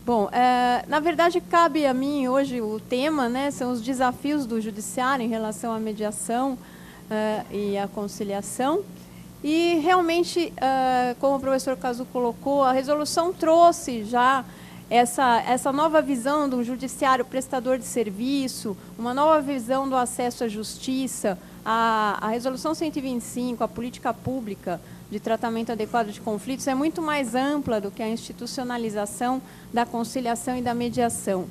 Bom, na verdade, cabe a mim hoje o tema, né, são os desafios do judiciário em relação à mediação e à conciliação. E, realmente, como o professor Cazu colocou, a resolução trouxe já essa nova visão do judiciário prestador de serviço, uma nova visão do acesso à justiça, a resolução 125, a política pública de tratamento adequado de conflitos, é muito mais ampla do que a institucionalização da conciliação e da mediação.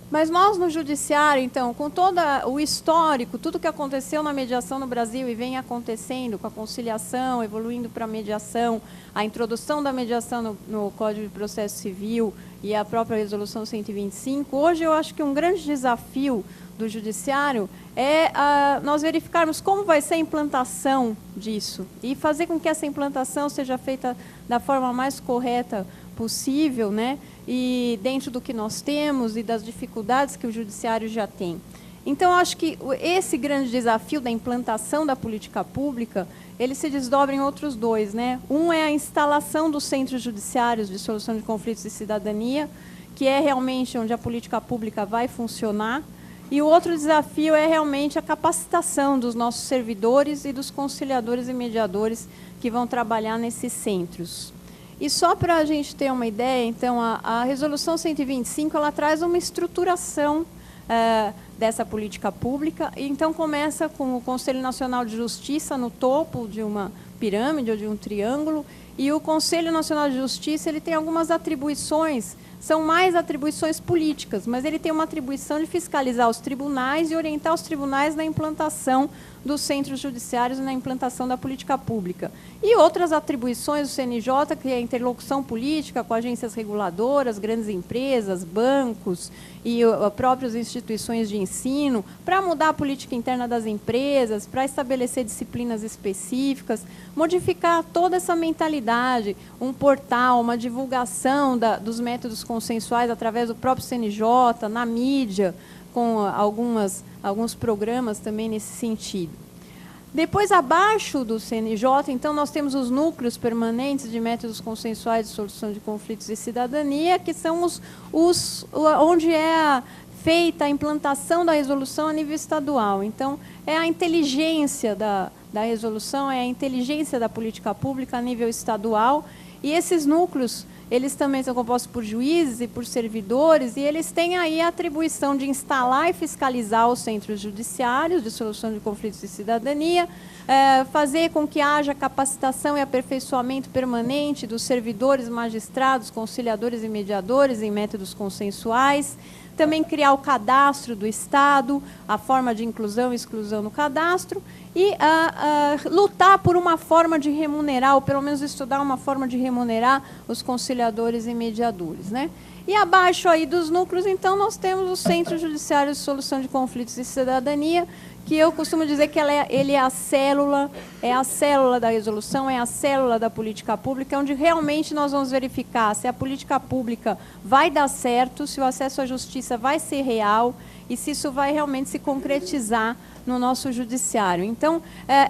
Mas nós, no judiciário, então, com todo o histórico, tudo que aconteceu na mediação no Brasil e vem acontecendo com a conciliação, evoluindo para a mediação, a introdução da mediação no Código de Processo Civil e a própria Resolução 125, hoje eu acho que um grande desafio do judiciário é nós verificarmos como vai ser a implantação disso e fazer com que essa implantação seja feita da forma mais correta possível, né? E dentro do que nós temos e das dificuldades que o judiciário já tem. Então, acho que esse grande desafio da implantação da política pública, ele se desdobra em outros dois, né? Um é a instalação dos centros judiciários de solução de conflitos e cidadania, que é realmente onde a política pública vai funcionar. E o outro desafio é realmente a capacitação dos nossos servidores e dos conciliadores e mediadores que vão trabalhar nesses centros. E só para a gente ter uma ideia, então, a Resolução 125, ela traz uma estruturação dessa política pública. E, então, começa com o Conselho Nacional de Justiça no topo de uma pirâmide ou de um triângulo. E o Conselho Nacional de Justiça, ele tem algumas atribuições, são mais atribuições políticas, mas ele tem uma atribuição de fiscalizar os tribunais e orientar os tribunais na implantação dos centros judiciários e na implantação da política pública. E outras atribuições do CNJ, que é a interlocução política com agências reguladoras, grandes empresas, bancos e próprias instituições de ensino, para mudar a política interna das empresas, para estabelecer disciplinas específicas, modificar toda essa mentalidade, um portal, uma divulgação dos métodos consensuais através do próprio CNJ, na mídia, com alguns programas também nesse sentido. Depois, abaixo do CNJ, então, nós temos os núcleos permanentes de métodos consensuais de solução de conflitos e cidadania, que são onde é feita a implantação da resolução a nível estadual. Então, é a inteligência da resolução, é a inteligência da política pública a nível estadual, e esses núcleos, eles também são compostos por juízes e por servidores, e eles têm aí a atribuição de instalar e fiscalizar os centros judiciários de solução de conflitos e cidadania, fazer com que haja capacitação e aperfeiçoamento permanente dos servidores, magistrados, conciliadores e mediadores em métodos consensuais, também criar o cadastro do Estado, a forma de inclusão e exclusão no cadastro, e lutar por uma forma de remunerar, ou pelo menos estudar uma forma de remunerar os conciliadores e mediadores, né? E abaixo aí dos núcleos, então, nós temos os Centros Judiciários de Solução de Conflitos e Cidadania, que eu costumo dizer que ele é a célula da resolução, é a célula da política pública, onde realmente nós vamos verificar se a política pública vai dar certo, se o acesso à justiça vai ser real e se isso vai realmente se concretizar no nosso judiciário. Então,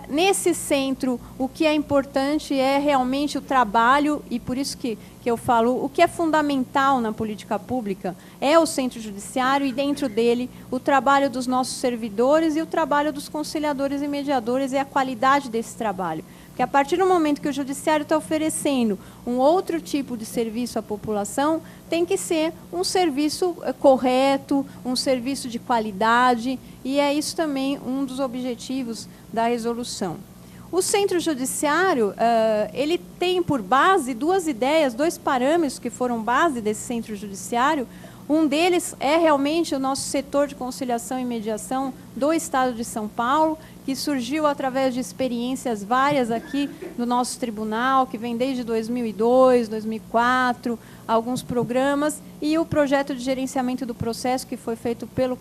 nesse centro, o que é importante é realmente o trabalho, e por isso que eu falo, o que é fundamental na política pública é o centro judiciário e, dentro dele, o trabalho dos nossos servidores e o trabalho dos conciliadores e mediadores e a qualidade desse trabalho. Porque, a partir do momento que o judiciário está oferecendo um outro tipo de serviço à população, tem que ser um serviço correto, um serviço de qualidade, e é isso também um dos objetivos da resolução. O centro judiciário, ele tem por base duas ideias, dois parâmetros que foram base desse centro judiciário. Um deles é realmente o nosso setor de conciliação e mediação do Estado de São Paulo, que surgiu através de experiências várias aqui no nosso tribunal, que vem desde 2002, 2004, alguns programas, e o projeto de gerenciamento do processo, que foi feito pelo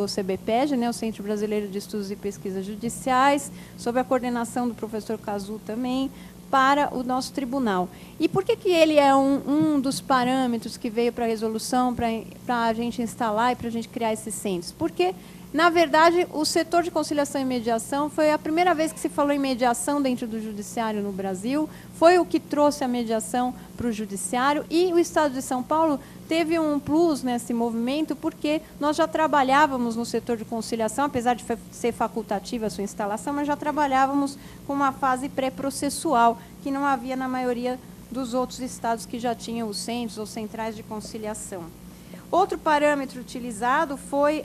CBPEG, né, o Centro Brasileiro de Estudos e Pesquisas Judiciais, sob a coordenação do professor Cazu também, para o nosso tribunal. E por que ele é um dos parâmetros que veio para a resolução, para a gente instalar e para a gente criar esses centros? Porque Na verdade, o setor de conciliação e mediação foi a primeira vez que se falou em mediação dentro do judiciário no Brasil, foi o que trouxe a mediação para o judiciário, e o Estado de São Paulo teve um plus nesse movimento, porque nós já trabalhávamos no setor de conciliação, apesar de ser facultativa a sua instalação, mas já trabalhávamos com uma fase pré-processual, que não havia na maioria dos outros estados que já tinham os centros ou centrais de conciliação. Outro parâmetro utilizado foi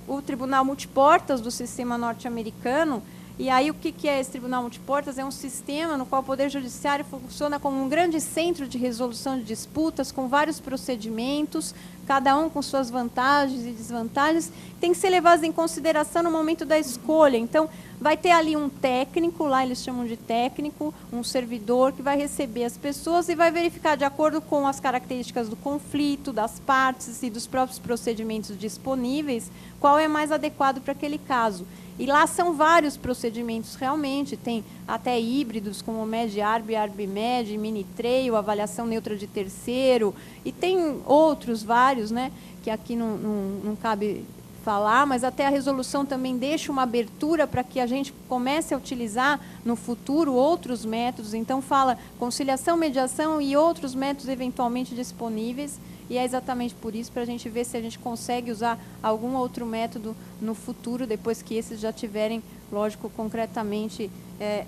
o Tribunal Multiportas do sistema norte-americano. E aí, o que é esse Tribunal Multiportas? É um sistema no qual o Poder Judiciário funciona como um grande centro de resolução de disputas, com vários procedimentos, cada um com suas vantagens e desvantagens, tem que ser levados em consideração no momento da escolha. Então, vai ter ali um técnico, lá eles chamam de técnico, um servidor que vai receber as pessoas e vai verificar, de acordo com as características do conflito, das partes e dos próprios procedimentos disponíveis, qual é mais adequado para aquele caso. E lá são vários procedimentos realmente, tem até híbridos, como MED-ARB, ARB-MED, mini-trail, avaliação neutra de terceiro, e tem outros vários, né, que aqui não cabe falar, mas até a resolução também deixa uma abertura para que a gente comece a utilizar no futuro outros métodos. Então fala conciliação, mediação e outros métodos eventualmente disponíveis, e é exatamente por isso, para a gente ver se a gente consegue usar algum outro método no futuro, depois que esses já tiverem, lógico, concretamente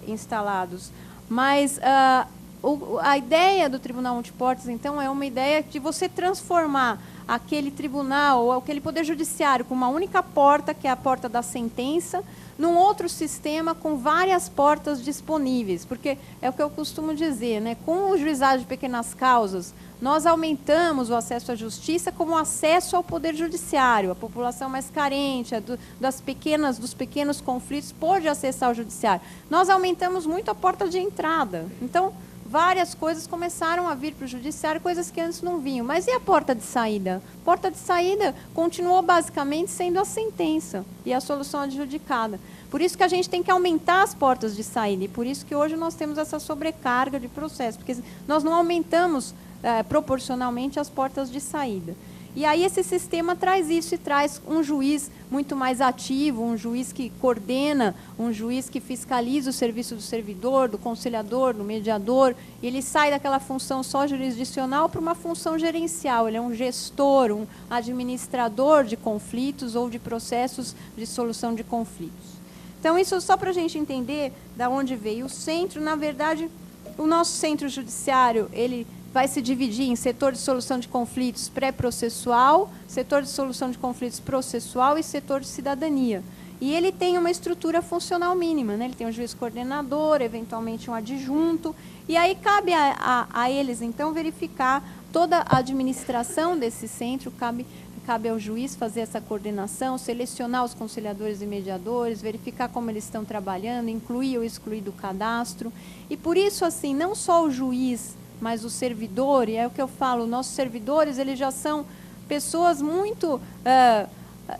instalados. Mas a ideia do Tribunal Multiportas, então, é uma ideia de você transformar aquele tribunal ou aquele poder judiciário com uma única porta, que é a porta da sentença, num outro sistema com várias portas disponíveis. Porque é o que eu costumo dizer, né? Com o juizado de pequenas causas, nós aumentamos o acesso à justiça como acesso ao poder judiciário. A população mais carente, dos pequenos conflitos, pode acessar o judiciário. Nós aumentamos muito a porta de entrada. Então, várias coisas começaram a vir para o judiciário, coisas que antes não vinham. Mas e a porta de saída? A porta de saída continuou basicamente sendo a sentença e a solução adjudicada. Por isso que a gente tem que aumentar as portas de saída, e por isso que hoje nós temos essa sobrecarga de processo, porque nós não aumentamos proporcionalmente as portas de saída. E aí esse sistema traz isso e traz um juiz muito mais ativo, um juiz que coordena, um juiz que fiscaliza o serviço do servidor, do conciliador, do mediador. Ele sai daquela função só jurisdicional para uma função gerencial. Ele é um gestor, um administrador de conflitos ou de processos de solução de conflitos. Então, isso só para a gente entender de onde veio o centro. Na verdade, o nosso centro judiciário, ele vai se dividir em setor de solução de conflitos pré-processual, setor de solução de conflitos processual e setor de cidadania. E ele tem uma estrutura funcional mínima, né? Ele tem um juiz coordenador, eventualmente um adjunto, e aí cabe a eles, então, verificar toda a administração desse centro, cabe ao juiz fazer essa coordenação, selecionar os conciliadores e mediadores, verificar como eles estão trabalhando, incluir ou excluir do cadastro. E por isso, assim, não só o juiz, mas o servidor, e é o que eu falo, nossos servidores, eles já são pessoas muito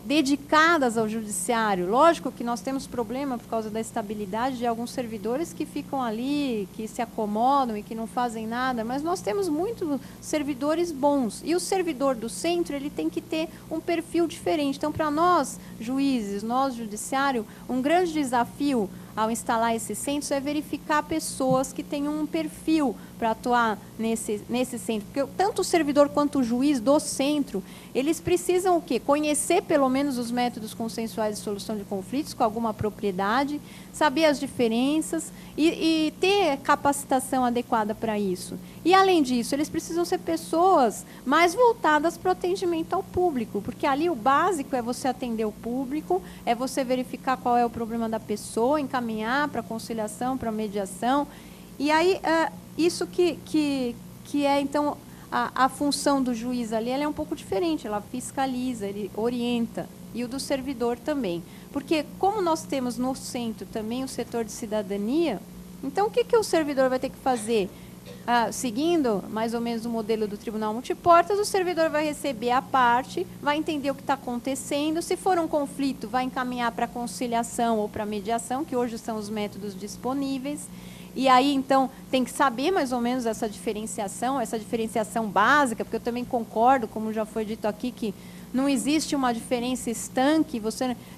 dedicadas ao judiciário. Lógico que nós temos problema por causa da estabilidade de alguns servidores que ficam ali, que se acomodam e que não fazem nada, mas nós temos muitos servidores bons. E o servidor do centro, ele tem que ter um perfil diferente. Então, para nós, juízes, nós, judiciário, um grande desafio ao instalar esses centros é verificar pessoas que tenham um perfil para atuar nesse centro. Porque tanto o servidor quanto o juiz do centro, eles precisam o quê? Conhecer pelo menos os métodos consensuais de solução de conflitos com alguma propriedade, saber as diferenças e ter capacitação adequada para isso. E, além disso, eles precisam ser pessoas mais voltadas para o atendimento ao público, porque ali o básico é você atender o público, é você verificar qual é o problema da pessoa, encaminhar para conciliação, para mediação. E aí, isso que é, então, a função do juiz ali, ela é um pouco diferente, ela fiscaliza, ele orienta, e o do servidor também. Porque, como nós temos no centro também o setor de cidadania, então o que o servidor vai ter que fazer? Seguindo mais ou menos o modelo do Tribunal Multiportas, o servidor vai receber a parte, vai entender o que está acontecendo, se for um conflito, vai encaminhar para conciliação ou para mediação, que hoje são os métodos disponíveis. E aí, então, tem que saber mais ou menos essa diferenciação básica, porque eu também concordo, como já foi dito aqui, que não existe uma diferença estanque.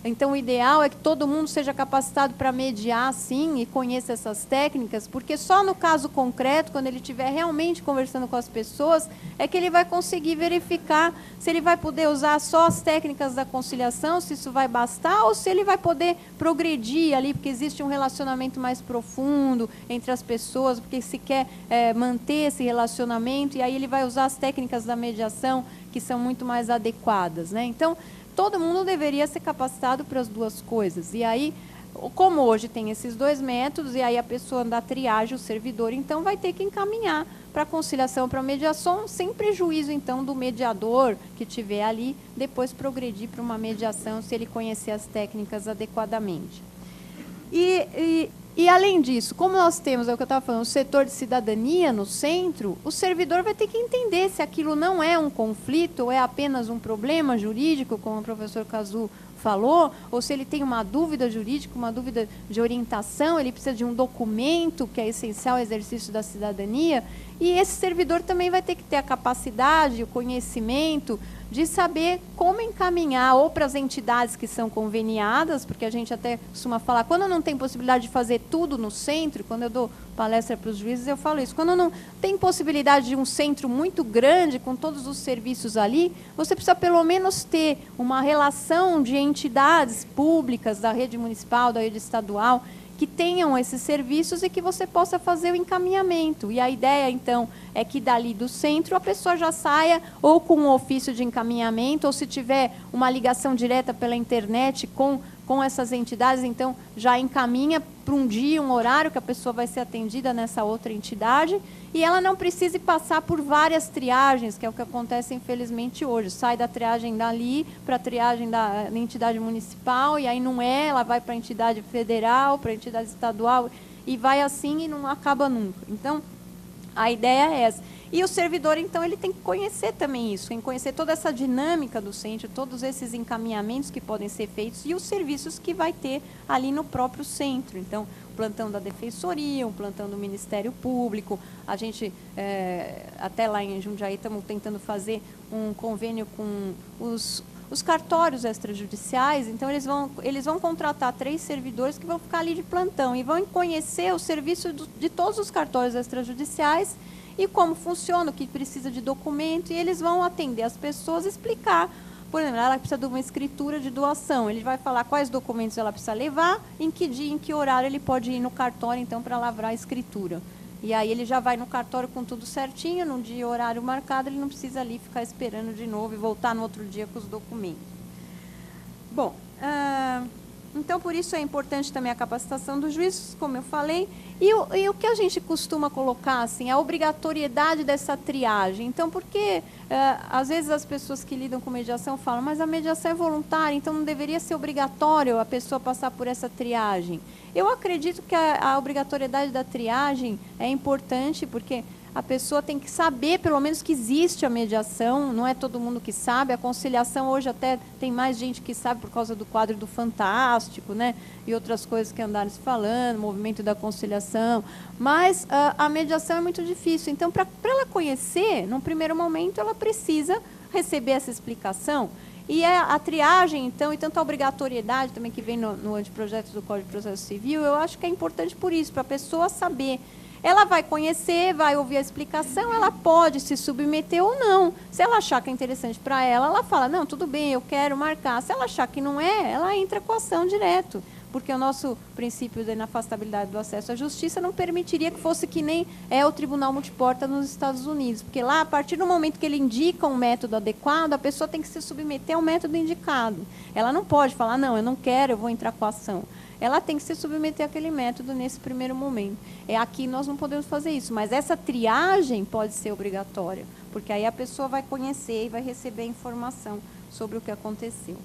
Então, o ideal é que todo mundo seja capacitado para mediar, sim, e conheça essas técnicas, porque só no caso concreto, quando ele estiver realmente conversando com as pessoas, é que ele vai conseguir verificar se ele vai poder usar só as técnicas da conciliação, se isso vai bastar, ou se ele vai poder progredir ali, porque existe um relacionamento mais profundo entre as pessoas, porque se quer manter esse relacionamento, e aí ele vai usar as técnicas da mediação, que são muito mais adequadas, né? Então, todo mundo deveria ser capacitado para as duas coisas. E aí, como hoje tem esses dois métodos, e aí a pessoa da triagem, o servidor, então, vai ter que encaminhar para a conciliação, para a mediação, sem prejuízo, então, do mediador que tiver ali, depois progredir para uma mediação, se ele conhecer as técnicas adequadamente. E além disso, como nós temos, é o que eu estava falando, o setor de cidadania no centro, o servidor vai ter que entender se aquilo não é um conflito ou é apenas um problema jurídico, como o professor Kazu falou, ou se ele tem uma dúvida jurídica, uma dúvida de orientação, ele precisa de um documento que é essencial ao exercício da cidadania, e esse servidor também vai ter que ter a capacidade, o conhecimento de saber como encaminhar ou para as entidades que são conveniadas, porque a gente até costuma falar, quando não tem possibilidade de fazer tudo no centro, quando eu dou palestra para os juízes, eu falo isso, quando não tem possibilidade de um centro muito grande, com todos os serviços ali, você precisa pelo menos ter uma relação de entidades públicas, da rede municipal, da rede estadual, que tenham esses serviços e que você possa fazer o encaminhamento. E a ideia, então, é que dali do centro a pessoa já saia ou com um ofício de encaminhamento, ou se tiver uma ligação direta pela internet com essas entidades, então já encaminha para um dia, um horário que a pessoa vai ser atendida nessa outra entidade, e ela não precise passar por várias triagens, que é o que acontece infelizmente hoje. Sai da triagem dali para a triagem da entidade municipal, e aí não é, ela vai para a entidade federal, para a entidade estadual, e vai assim e não acaba nunca. Então, a ideia é essa. E o servidor, então, ele tem que conhecer também isso, tem que conhecer toda essa dinâmica do centro, todos esses encaminhamentos que podem ser feitos e os serviços que vai ter ali no próprio centro. Então, o plantão da Defensoria, o plantão do Ministério Público, a gente, até lá em Jundiaí, estamos tentando fazer um convênio com os cartórios extrajudiciais, então eles vão contratar 3 servidores que vão ficar ali de plantão e vão conhecer o serviço de todos os cartórios extrajudiciais e como funciona, o que precisa de documento, e eles vão atender as pessoas e explicar. Por exemplo, ela precisa de uma escritura de doação, ele vai falar quais documentos ela precisa levar, em que dia, em que horário ele pode ir no cartório, então, para lavrar a escritura. E aí ele já vai no cartório com tudo certinho, num dia e horário marcado, ele não precisa ali ficar esperando de novo e voltar no outro dia com os documentos. Bom, então por isso é importante também a capacitação dos juízes, como eu falei, e o que a gente costuma colocar, assim, a obrigatoriedade dessa triagem. Então, porque às vezes as pessoas que lidam com mediação falam, mas a mediação é voluntária, então não deveria ser obrigatório a pessoa passar por essa triagem. Eu acredito que a obrigatoriedade da triagem é importante, porque a pessoa tem que saber, pelo menos, que existe a mediação, não é todo mundo que sabe, a conciliação hoje até tem mais gente que sabe por causa do quadro do Fantástico, né, e outras coisas que andaram se falando, movimento da conciliação, mas a mediação é muito difícil, então, para ela conhecer, num primeiro momento, ela precisa receber essa explicação. E a triagem, então, e tanto a obrigatoriedade também que vem no anteprojeto do Código de Processo Civil, eu acho que é importante por isso, para a pessoa saber. Ela vai conhecer, vai ouvir a explicação, ela pode se submeter ou não. Se ela achar que é interessante para ela, ela fala, não, tudo bem, eu quero marcar. Se ela achar que não é, ela entra com a ação direto. Porque o nosso princípio da inafastabilidade do acesso à justiça não permitiria que fosse que nem é o Tribunal Multiporta nos Estados Unidos. Porque lá, a partir do momento que ele indica um método adequado, a pessoa tem que se submeter ao método indicado. Ela não pode falar, não, eu não quero, eu vou entrar com a ação. Ela tem que se submeter àquele método nesse primeiro momento. Aqui nós não podemos fazer isso, mas essa triagem pode ser obrigatória, porque aí a pessoa vai conhecer e vai receber informação sobre o que aconteceu.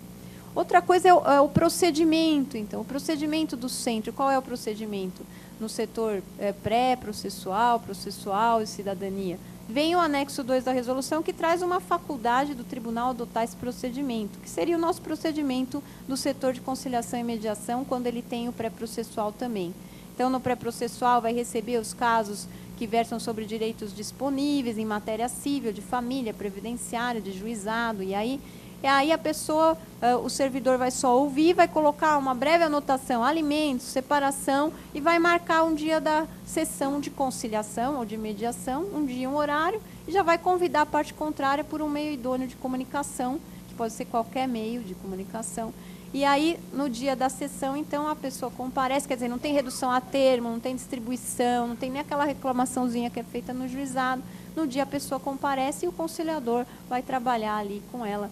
Outra coisa é o procedimento. Então, o procedimento do centro. Qual é o procedimento? No setor pré-processual, processual e cidadania. Vem o anexo 2 da resolução, que traz uma faculdade do tribunal adotar esse procedimento, que seria o nosso procedimento do setor de conciliação e mediação, quando ele tem o pré-processual também. Então, no pré-processual, vai receber os casos que versam sobre direitos disponíveis em matéria civil, de família, previdenciária, de juizado, e aí e aí a pessoa, o servidor vai só ouvir, vai colocar uma breve anotação, alimentos, separação, e vai marcar um dia da sessão de conciliação ou de mediação, um dia, um horário, e já vai convidar a parte contrária por um meio idôneo de comunicação, que pode ser qualquer meio de comunicação. E aí, no dia da sessão, então, a pessoa comparece, quer dizer, não tem redução a termo, não tem distribuição, não tem nem aquela reclamaçãozinha que é feita no juizado. No dia a pessoa comparece e o conciliador vai trabalhar ali com ela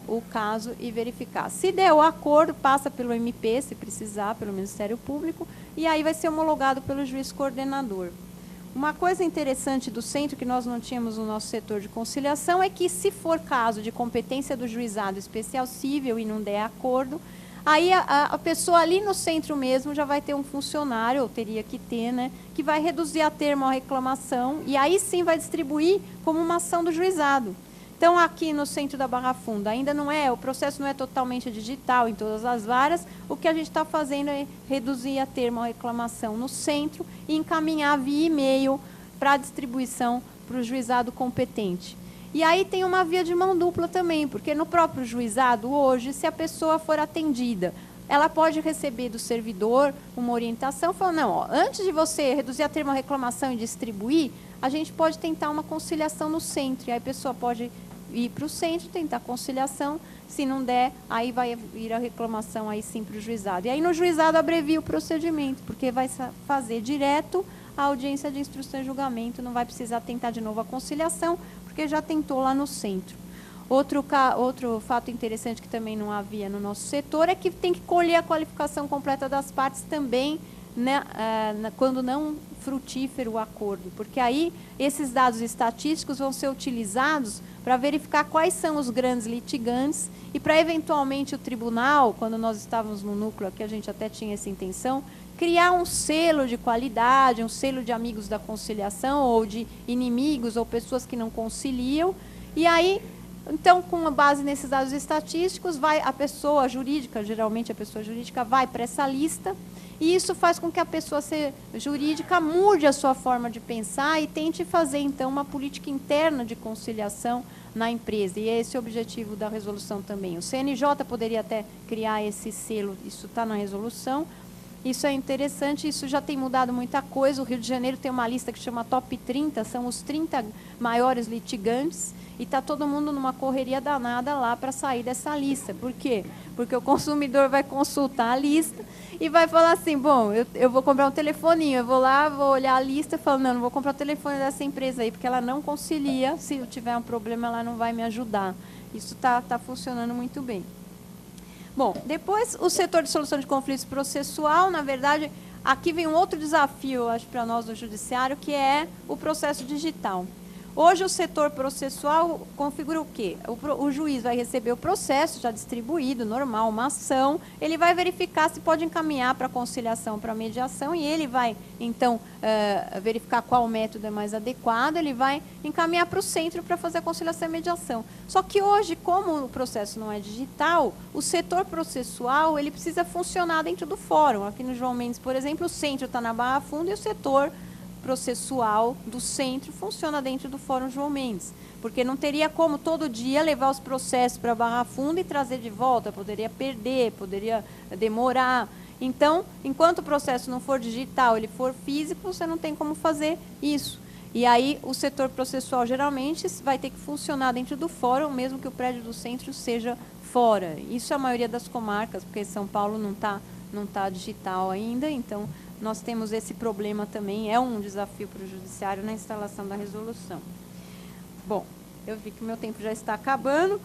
o caso e verificar. Se der o acordo, passa pelo MP, se precisar, pelo Ministério Público, e aí vai ser homologado pelo juiz coordenador. Uma coisa interessante do centro, que nós não tínhamos no nosso setor de conciliação, é que, se for caso de competência do juizado especial cível e não der acordo, aí a pessoa ali no centro mesmo já vai ter um funcionário, ou teria que ter, né, que vai reduzir a termo a reclamação, e aí sim vai distribuir como uma ação do juizado. Então, aqui no centro da Barra Funda, ainda não é, o processo não é totalmente digital em todas as varas, o que a gente está fazendo é reduzir a termo a reclamação no centro e encaminhar via e-mail para a distribuição para o juizado competente. E aí tem uma via de mão dupla também, porque no próprio juizado, hoje, se a pessoa for atendida, ela pode receber do servidor uma orientação, falando, não, ó, antes de você reduzir a termo a reclamação e distribuir, a gente pode tentar uma conciliação no centro, e aí a pessoa pode ir para o centro, tentar conciliação, se não der, aí vai ir a reclamação aí sim para o juizado. E aí no juizado abrevia o procedimento, porque vai fazer direto a audiência de instrução e julgamento, não vai precisar tentar de novo a conciliação, porque já tentou lá no centro. Outro fato interessante que também não havia no nosso setor é que tem que colher a qualificação completa das partes também, né, quando não frutífero o acordo, porque aí esses dados estatísticos vão ser utilizados para verificar quais são os grandes litigantes e para, eventualmente, o tribunal, quando nós estávamos no núcleo aqui, a gente até tinha essa intenção, criar um selo de qualidade, um selo de amigos da conciliação ou de inimigos ou pessoas que não conciliam, e aí, então, com base nesses dados estatísticos, vai a pessoa jurídica, geralmente a pessoa jurídica vai para essa lista, e isso faz com que a pessoa jurídica mude a sua forma de pensar e tente fazer, então, uma política interna de conciliação na empresa. E é esse o objetivo da resolução também. O CNJ poderia até criar esse selo, isso está na resolução. Isso é interessante, isso já tem mudado muita coisa. O Rio de Janeiro tem uma lista que chama Top 30, são os 30 maiores litigantes, e está todo mundo numa correria danada lá para sair dessa lista. Por quê? Porque o consumidor vai consultar a lista e vai falar assim, bom, eu vou comprar um telefoninho, eu vou lá, vou olhar a lista e falo, não vou comprar o telefone dessa empresa aí, porque ela não concilia, se eu tiver um problema ela não vai me ajudar. Isso está funcionando muito bem. Bom, depois o setor de solução de conflitos processual, na verdade, aqui vem um outro desafio, acho, para nós do judiciário, que é o processo digital. Hoje o setor processual configura o quê? O juiz vai receber o processo já distribuído, normal, uma ação, ele vai verificar se pode encaminhar para conciliação, para mediação, e ele vai, então, verificar qual método é mais adequado, ele vai encaminhar para o centro para fazer a conciliação e mediação. Só que hoje, como o processo não é digital, o setor processual ele precisa funcionar dentro do fórum. Aqui no João Mendes, por exemplo, o centro está na Barra Funda e o setor processual do centro funciona dentro do Fórum João Mendes, porque não teria como todo dia levar os processos para a Barra Funda e trazer de volta, poderia perder, poderia demorar. Então, enquanto o processo não for digital, ele for físico, você não tem como fazer isso. E aí o setor processual geralmente vai ter que funcionar dentro do fórum, mesmo que o prédio do centro seja fora. Isso é a maioria das comarcas, porque São Paulo não tá digital ainda, então nós temos esse problema também, é um desafio para o judiciário na instalação da resolução. Bom, eu vi que o meu tempo já está acabando.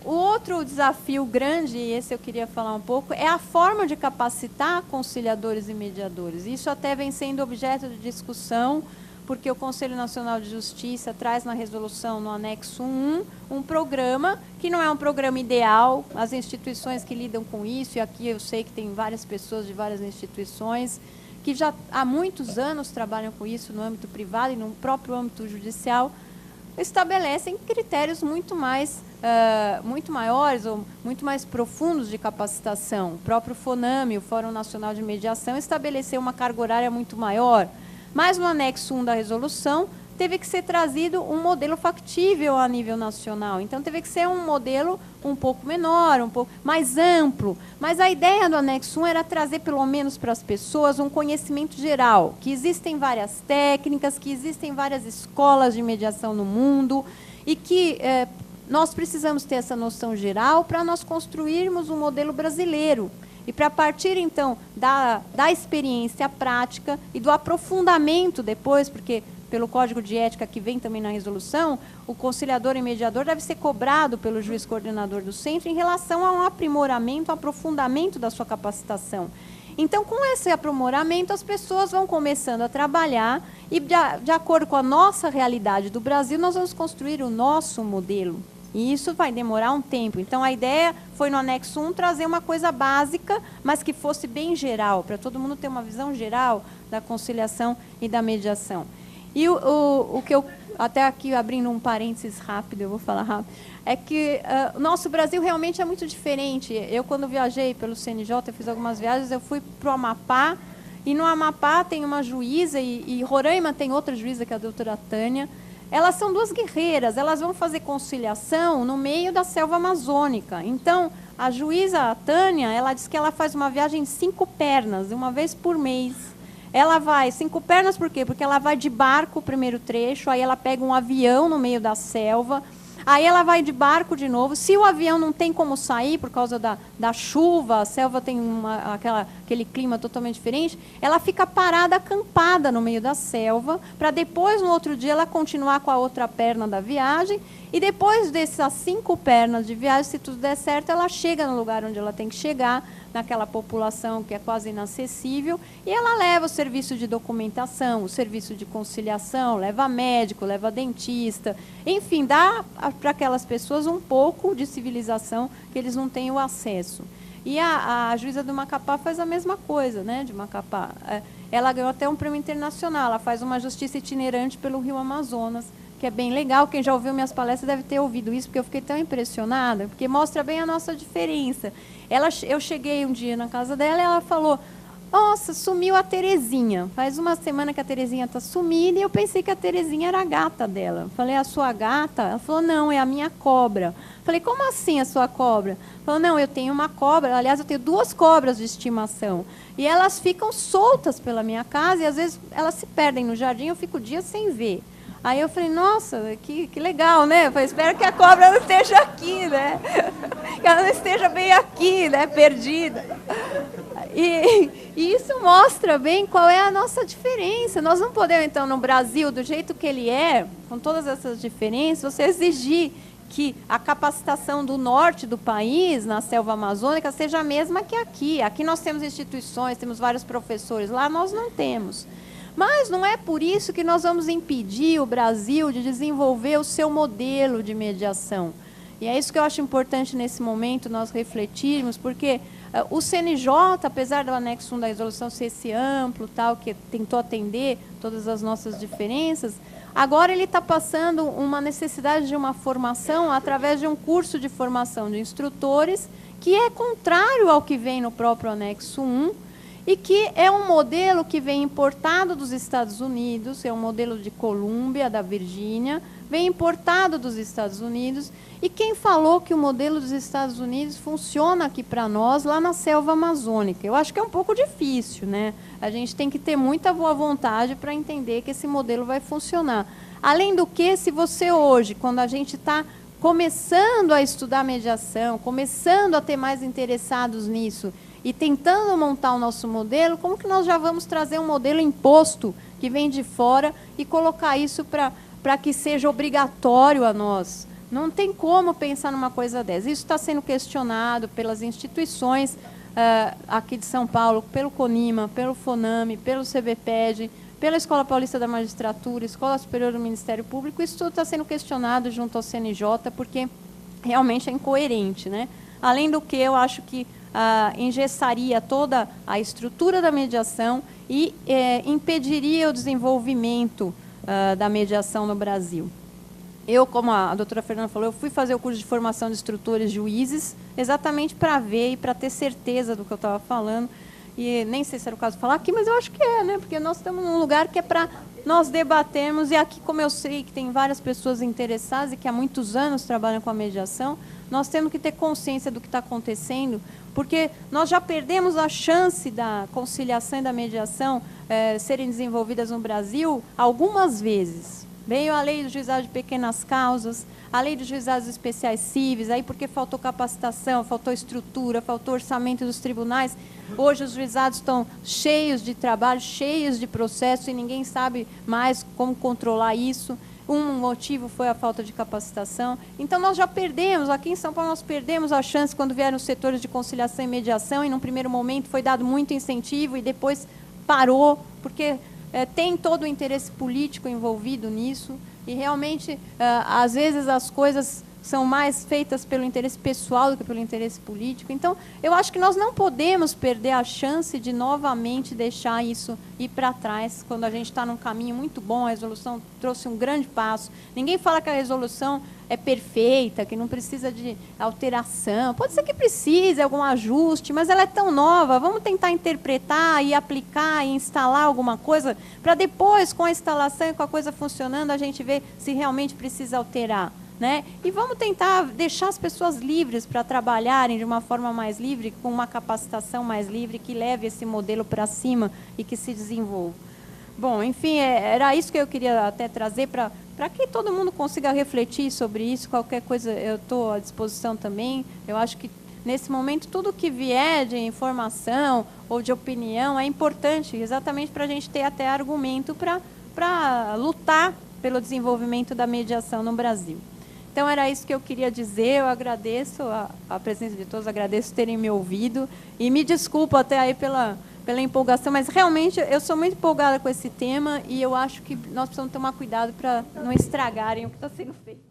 O outro desafio grande, e esse eu queria falar um pouco, é a forma de capacitar conciliadores e mediadores. Isso até vem sendo objeto de discussão, porque o Conselho Nacional de Justiça traz na resolução, no anexo 1, um programa, que não é um programa ideal, as instituições que lidam com isso, e aqui eu sei que tem várias pessoas de várias instituições, que já há muitos anos trabalham com isso no âmbito privado e no próprio âmbito judicial, estabelecem critérios muito maiores ou muito mais profundos de capacitação. O próprio FONAME, o Fórum Nacional de Mediação, estabeleceu uma carga horária muito maior. Mas no anexo 1 da resolução, teve que ser trazido um modelo factível a nível nacional. Então, teve que ser um modelo um pouco menor, um pouco mais amplo. Mas a ideia do anexo 1 era trazer, pelo menos para as pessoas, um conhecimento geral, que existem várias técnicas, que existem várias escolas de mediação no mundo, e que nós precisamos ter essa noção geral para nós construirmos um modelo brasileiro. E para partir, então, da experiência prática e do aprofundamento depois, porque pelo Código de Ética que vem também na resolução, o conciliador e mediador deve ser cobrado pelo juiz coordenador do centro em relação a um aprimoramento, aprofundamento da sua capacitação. Então, com esse aprimoramento, as pessoas vão começando a trabalhar e, de acordo com a nossa realidade do Brasil, nós vamos construir o nosso modelo. E isso vai demorar um tempo. Então, a ideia foi, no anexo 1, trazer uma coisa básica, mas que fosse bem geral, para todo mundo ter uma visão geral da conciliação e da mediação. E o que eu, até aqui abrindo um parênteses rápido, eu vou falar rápido, é que o nosso Brasil realmente é muito diferente. Eu, quando viajei pelo CNJ, eu fiz algumas viagens, eu fui para o Amapá, e no Amapá tem uma juíza, e Roraima tem outra juíza, que é a doutora Tânia. Elas são duas guerreiras, elas vão fazer conciliação no meio da selva amazônica. Então, a juíza Tânia, ela diz que ela faz uma viagem de 5 pernas, uma vez por mês. Ela vai, 5 pernas por quê? Porque ela vai de barco o primeiro trecho, aí ela pega um avião no meio da selva, aí ela vai de barco de novo. Se o avião não tem como sair por causa da chuva, a selva tem aquele clima totalmente diferente, ela fica parada, acampada no meio da selva, para depois, no outro dia, ela continuar com a outra perna da viagem, e depois dessas 5 pernas de viagem, se tudo der certo, ela chega no lugar onde ela tem que chegar, naquela população que é quase inacessível, e ela leva o serviço de documentação, o serviço de conciliação, leva médico, leva dentista, enfim, dá para aquelas pessoas um pouco de civilização que eles não têm o acesso. E a juíza do Macapá faz a mesma coisa, né, de Macapá. Ela ganhou até um prêmio internacional, ela faz uma justiça itinerante pelo Rio Amazonas, que é bem legal. Quem já ouviu minhas palestras deve ter ouvido isso, porque eu fiquei tão impressionada, porque mostra bem a nossa diferença. Eu cheguei um dia na casa dela e ela falou, nossa, sumiu a Terezinha. Faz uma semana que a Terezinha está sumida, e eu pensei que a Terezinha era a gata dela. Falei, a sua gata? Ela falou, não, é a minha cobra. Falei, como assim a sua cobra? Ela falou, não, eu tenho uma cobra, aliás, eu tenho 2 cobras de estimação. E elas ficam soltas pela minha casa, e às vezes elas se perdem no jardim, eu fico dias sem ver. Aí eu falei, nossa, que legal, né? Eu falei, espero que a cobra não esteja aqui, né? Que ela não esteja bem aqui, né? Perdida. E isso mostra bem qual é a nossa diferença. Nós não podemos, então, no Brasil, do jeito que ele é, com todas essas diferenças, você exigir que a capacitação do norte do país, na selva amazônica, seja a mesma que aqui. Aqui nós temos instituições, temos vários professores, lá nós não temos. Mas não é por isso que nós vamos impedir o Brasil de desenvolver o seu modelo de mediação. E é isso que eu acho importante nesse momento nós refletirmos, porque o CNJ, apesar do anexo 1 da resolução ser esse amplo, tal, que tentou atender todas as nossas diferenças, agora ele está passando uma necessidade de uma formação através de um curso de formação de instrutores, que é contrário ao que vem no próprio anexo 1, e que é um modelo que vem importado dos Estados Unidos, é um modelo de Colômbia, da Virgínia, vem importado dos Estados Unidos, e quem falou que o modelo dos Estados Unidos funciona aqui para nós, lá na selva amazônica? Eu acho que é um pouco difícil, né? A gente tem que ter muita boa vontade para entender que esse modelo vai funcionar. Além do que, se você hoje, quando a gente está começando a estudar mediação, começando a ter mais interessados nisso, e tentando montar o nosso modelo, como que nós já vamos trazer um modelo imposto que vem de fora e colocar isso para que seja obrigatório a nós? Não tem como pensar numa coisa dessa. Isso está sendo questionado pelas instituições aqui de São Paulo, pelo CONIMA, pelo FONAME, pelo CBPED, pela Escola Paulista da Magistratura, Escola Superior do Ministério Público. Isso tudo está sendo questionado junto ao CNJ, porque realmente é incoerente, né? Além do que, eu acho que engessaria toda a estrutura da mediação e impediria o desenvolvimento da mediação no Brasil. Eu, como a doutora Fernanda falou, eu fui fazer o curso de formação de instrutores juízes exatamente para ver e para ter certeza do que eu estava falando. E nem sei se era o caso de falar aqui, mas eu acho que é, né? Porque nós estamos num lugar que é para nós debatemos, e aqui, como eu sei que tem várias pessoas interessadas e que há muitos anos trabalham com a mediação, nós temos que ter consciência do que está acontecendo, porque nós já perdemos a chance da conciliação e da mediação serem desenvolvidas no Brasil algumas vezes. Veio a lei do juizado de pequenas causas, a lei dos juizados especiais cíveis, aí porque faltou capacitação, faltou estrutura, faltou orçamento dos tribunais. Hoje os juizados estão cheios de trabalho, cheios de processo, e ninguém sabe mais como controlar isso. Um motivo foi a falta de capacitação. Então, nós já perdemos, aqui em São Paulo, nós perdemos a chance quando vieram os setores de conciliação e mediação, e num primeiro momento foi dado muito incentivo, e depois parou, porque tem todo o interesse político envolvido nisso, e realmente, às vezes, as coisas são mais feitas pelo interesse pessoal do que pelo interesse político. Então, eu acho que nós não podemos perder a chance de novamente deixar isso ir para trás, quando a gente está num caminho muito bom. A resolução trouxe um grande passo. Ninguém fala que a resolução é perfeita, que não precisa de alteração. Pode ser que precise algum ajuste, mas ela é tão nova. Vamos tentar interpretar e aplicar e instalar alguma coisa, para depois, com a instalação e com a coisa funcionando, a gente ver se realmente precisa alterar. Né? E vamos tentar deixar as pessoas livres para trabalharem de uma forma mais livre, com uma capacitação mais livre, que leve esse modelo para cima e que se desenvolva. Bom, enfim, era isso que eu queria até trazer para que todo mundo consiga refletir sobre isso. Qualquer coisa eu estou à disposição também. Eu acho que, nesse momento, tudo que vier de informação ou de opinião é importante, exatamente para a gente ter até argumento para lutar pelo desenvolvimento da mediação no Brasil. Então, era isso que eu queria dizer. Eu agradeço a presença de todos, agradeço terem me ouvido, e me desculpo até aí pela empolgação, mas realmente eu sou muito empolgada com esse tema, e eu acho que nós precisamos tomar cuidado para não estragarem o que está sendo feito.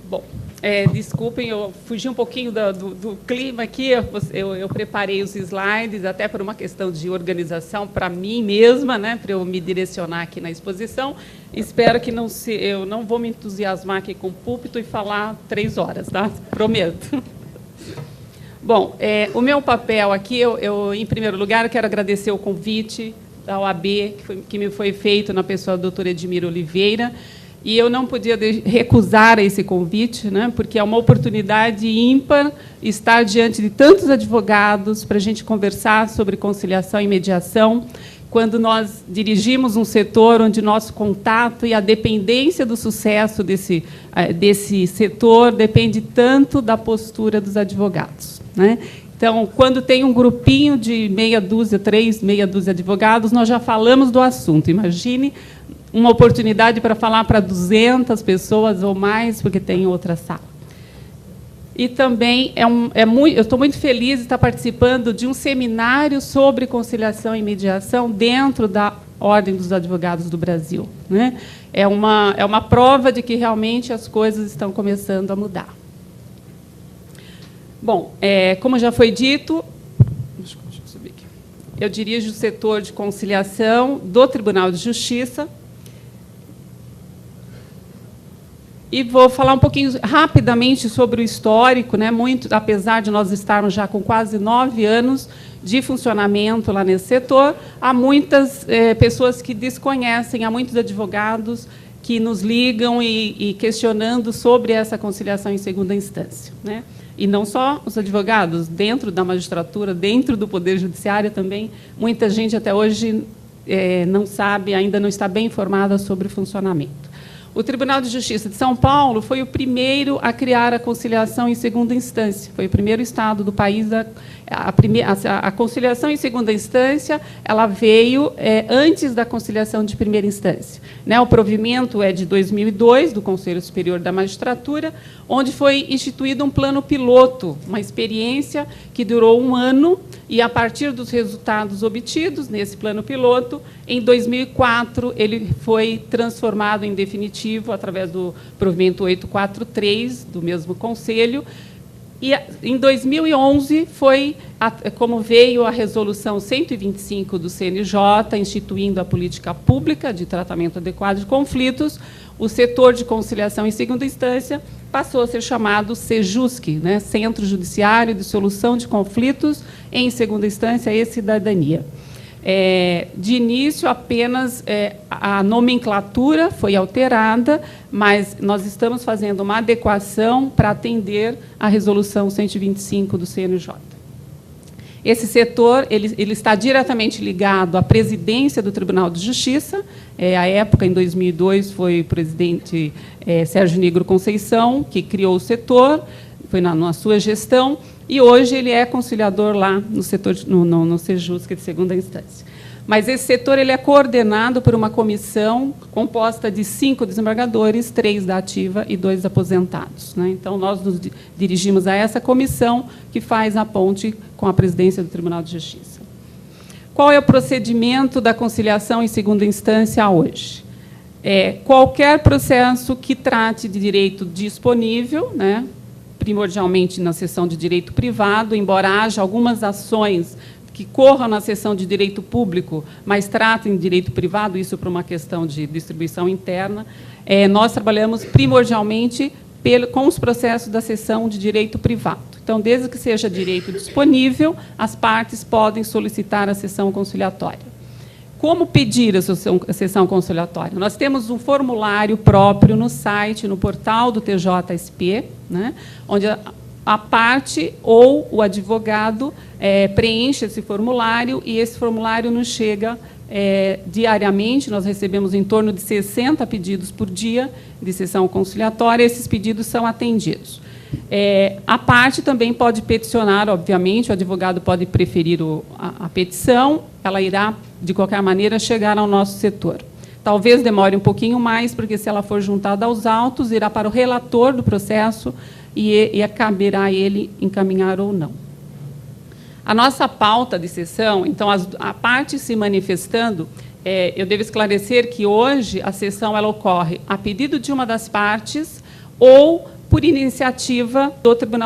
Bom, desculpem, eu fugi um pouquinho do clima aqui. Eu preparei os slides até por uma questão de organização para mim mesma, né, para eu me direcionar aqui na exposição. Espero que eu não vou me entusiasmar aqui com o púlpito e falar 3 horas, tá? Prometo. Bom, o meu papel aqui, em primeiro lugar, eu quero agradecer o convite da OAB, que me foi feito na pessoa da doutora Edmira Oliveira. E eu não podia recusar esse convite, né, porque é uma oportunidade ímpar estar diante de tantos advogados para a gente conversar sobre conciliação e mediação, quando nós dirigimos um setor onde nosso contato e a dependência do sucesso desse setor depende tanto da postura dos advogados, né? Então, quando tem um grupinho de meia dúzia de advogados, nós já falamos do assunto. Imagine uma oportunidade para falar para 200 pessoas ou mais, porque tem outra sala. E também eu estou muito feliz de estar participando de um seminário sobre conciliação e mediação dentro da Ordem dos Advogados do Brasil, né? É uma prova de que realmente as coisas estão começando a mudar. Bom, como já foi dito, deixa eu subir aqui. Eu dirijo o setor de conciliação do Tribunal de Justiça. E vou falar um pouquinho rapidamente sobre o histórico, né? Apesar de nós estarmos já com quase 9 anos de funcionamento lá nesse setor, há muitas pessoas que desconhecem, há muitos advogados que nos ligam e questionando sobre essa conciliação em segunda instância, né? E não só os advogados, dentro da magistratura, dentro do Poder Judiciário também, muita gente até hoje não sabe, ainda não está bem informada sobre o funcionamento. O Tribunal de Justiça de São Paulo foi o primeiro a criar a conciliação em segunda instância. Foi o primeiro estado do país a conciliação em segunda instância. Ela veio antes da conciliação de primeira instância, né? O provimento é de 2002 do Conselho Superior da Magistratura, onde foi instituído um plano piloto, uma experiência que durou 1 ano, e a partir dos resultados obtidos nesse plano piloto, em 2004 ele foi transformado em definitivo através do provimento 843 do mesmo conselho. E em 2011 como veio a resolução 125 do CNJ, instituindo a política pública de tratamento adequado de conflitos, o setor de conciliação em segunda instância passou a ser chamado CEJUSC, né? Centro Judiciário de Solução de Conflitos em Segunda Instância e Cidadania. De início, apenas a nomenclatura foi alterada, mas nós estamos fazendo uma adequação para atender à Resolução 125 do CNJ. Esse setor ele está diretamente ligado à presidência do Tribunal de Justiça. À época, em 2002, foi o presidente Sérgio Nigro Conceição que criou o setor, foi na sua gestão, e hoje ele é conciliador lá no setor no CEJUSC de segunda instância. Mas esse setor ele é coordenado por uma comissão composta de 5 desembargadores, 3 da ativa e 2 aposentados, né? Então, nós nos dirigimos a essa comissão que faz a ponte com a presidência do Tribunal de Justiça. Qual é o procedimento da conciliação em segunda instância hoje? Qualquer processo que trate de direito disponível, né, primordialmente na seção de direito privado, embora haja algumas ações que corram na seção de direito público, mas tratem de direito privado, isso por uma questão de distribuição interna, nós trabalhamos primordialmente com os processos da seção de direito privado. Então, desde que seja direito disponível, as partes podem solicitar a sessão conciliatória. Como pedir a sessão conciliatória? Nós temos um formulário próprio no site, no portal do TJSP, né, onde a parte ou o advogado preenche esse formulário, e esse formulário nos chega diariamente. Nós recebemos em torno de 60 pedidos por dia de sessão conciliatória. Esses pedidos são atendidos. A parte também pode peticionar, obviamente, o advogado pode preferir a petição, ela irá, de qualquer maneira, chegar ao nosso setor. Talvez demore um pouquinho mais, porque, se ela for juntada aos autos, irá para o relator do processo e caberá a ele encaminhar ou não. A nossa pauta de sessão, então, a parte se manifestando, eu devo esclarecer que hoje a sessão ela ocorre a pedido de uma das partes ou por iniciativa do Tribunal